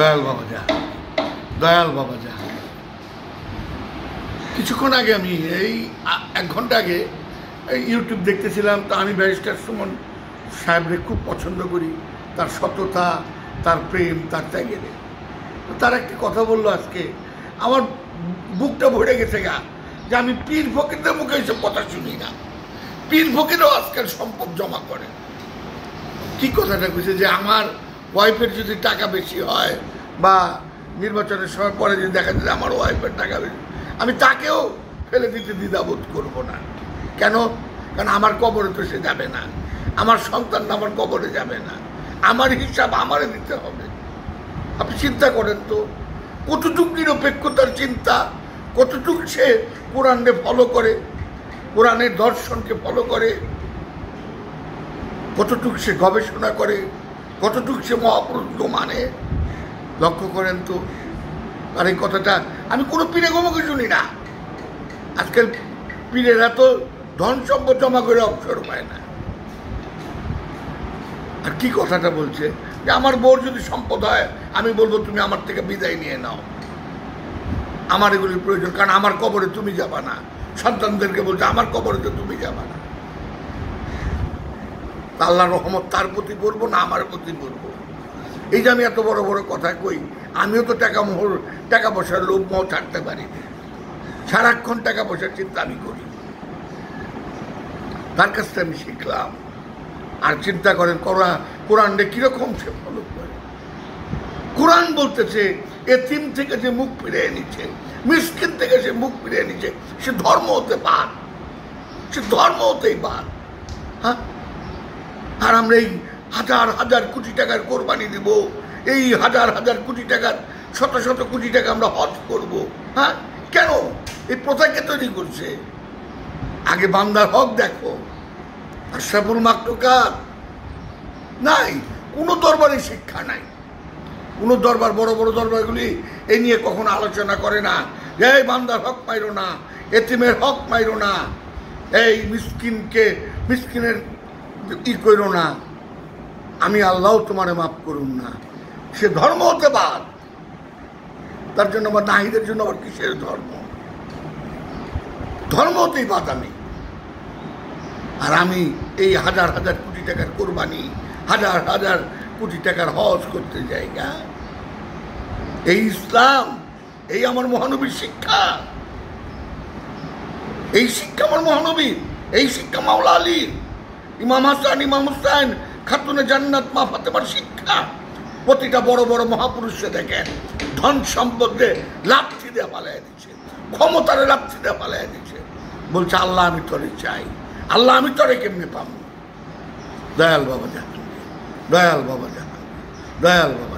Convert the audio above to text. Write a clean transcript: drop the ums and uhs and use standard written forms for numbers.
দয়াল বাবা যা, দয়াল বাবা যা। কিছুক্ষণ আগে আমি এই 1 ঘন্টা আগে ইউটিউব দেখতেছিলাম। তা আমি ব্যারিস্টার সুমন সাহেবরে খুব পছন্দ করি, তার সততা, তার প্রেম, তার ত্যাগের। তার একটি কথা বললো আজকে, আমার বুকটা ভরে গেছে গা, যে আমি পীর ফকিরদের মুখে এসব কথা শুনি না। পীর ফকিরও আজকাল সম্পদ জমা করে। কি কথাটা কইছে যে আমার ওয়াইফের যদি টাকা বেশি হয় বা নির্বাচনের সময় পরে যদি দেখা যায় আমার ওয়াইফের টাকা বেশি, আমি তাকেও ফেলে দিতে দ্বিধাবোধ করব না। কেন? কারণ আমার কবরে তো সে যাবে না, আমার সন্তান আমার কবরে যাবে না, আমার হিসাব আমারে দিতে হবে। আপনি চিন্তা করেন তো, কতটুকু নিরপেক্ষতার চিন্তা, কতটুকু সে কোরআনকে ফলো করে, কোরআনের দর্শনকে ফলো করে, কতটুকু সে গবেষণা করে, কতটুকু সে মহাপুরুষকে মানে। লক্ষ্য করেন তো। আর এই কথাটা আমি কোনো পীরে গোমকে শুনি না। আজকাল পীরেরা তো ধন সম্পদ জমা করে অবসর পায় না। আর কি কথাটা বলছে যে আমার বউর যদি সম্পদ হয় আমি বলবো তুমি আমার থেকে বিদায় নিয়ে নাও, আমার এগুলির প্রয়োজন, কারণ আমার কবরে তুমি যাবা না। সন্তানদেরকে বলছে আমার কবরে তো তুমি যাবা না। আল্লাহর রহমত তার প্রতি করবো না আমার প্রতি করবো। এই যে আমি এত বড় বড় কথা কই, আমিও তো টাকা পয়সার লোভ মোহ থাকতে পারি না। সারাক্ষণ টাকা পয়সার চিন্তা আমি করি। তার কাছ থেকে আমি শিখলাম। আর চিন্তা করেন কোরআনটা কিরকম সে ফলো করে। কোরআন বলতেছে এতিম থেকে যে মুখ ফিরিয়ে নিচ্ছে, মিসকিন থেকে সে মুখ ফিরিয়ে নিচ্ছে, সে ধর্ম হতে বাদ, সে ধর্ম হতেই বাদ। হ্যাঁ, আর আমরা এই হাজার হাজার কোটি টাকার কোরবানি দিব, এই হাজার হাজার কোটি টাকার শত শত কোটি টাকা আমরা হজ করব। হ্যাঁ, কেন? এই প্রথাকে তৈরি করছে। আগে বান্দার হক দেখো। আশরাফুল মাখলুকাত নাই, কোনো দরবারে শিক্ষা নাই। কোনো দরবার, বড় বড় দরবারগুলি এ নিয়ে কখনো আলোচনা করে না যে এই বান্দার হক মাইরো না, এতিমের হক মাইরো না, এই মিসকিনের ই করো না, আমি আল্লাহ তোমারে মাফ করুন না। সে ধর্ম হতে বাদ। তার জন্য আবার নাহিদের জন্য আবার কিসের ধর্ম? ধর্ম হতেই বাদ আমি। আর আমি এই হাজার হাজার কোটি টাকার কোরবানি, হাজার হাজার কোটি টাকার হজ করতে জায়গা। এই ইসলাম, এই আমার মহানবীর শিক্ষা, এই শিক্ষা আমার মহানবীর, এই শিক্ষা মাওলা আলীর, ইমাম হাসান, ইমাম হুসাইন, খাতুনে জান্নাত মা ফাতেমার শিক্ষা। প্রতিটা বড় বড় মহাপুরুষে দেখেন ধন সম্পদে লাথি দিয়ে পালাই দিচ্ছে, ক্ষমতারে লাথি দিয়ে পালাই দিচ্ছে। বলছে আল্লাহ আমি তোরে চাই, আল্লাহ আমি তোরে কেমনে পাবো? দয়াল বাবা জানান, দয়াল বাবা জানান, দয়াল বাবা।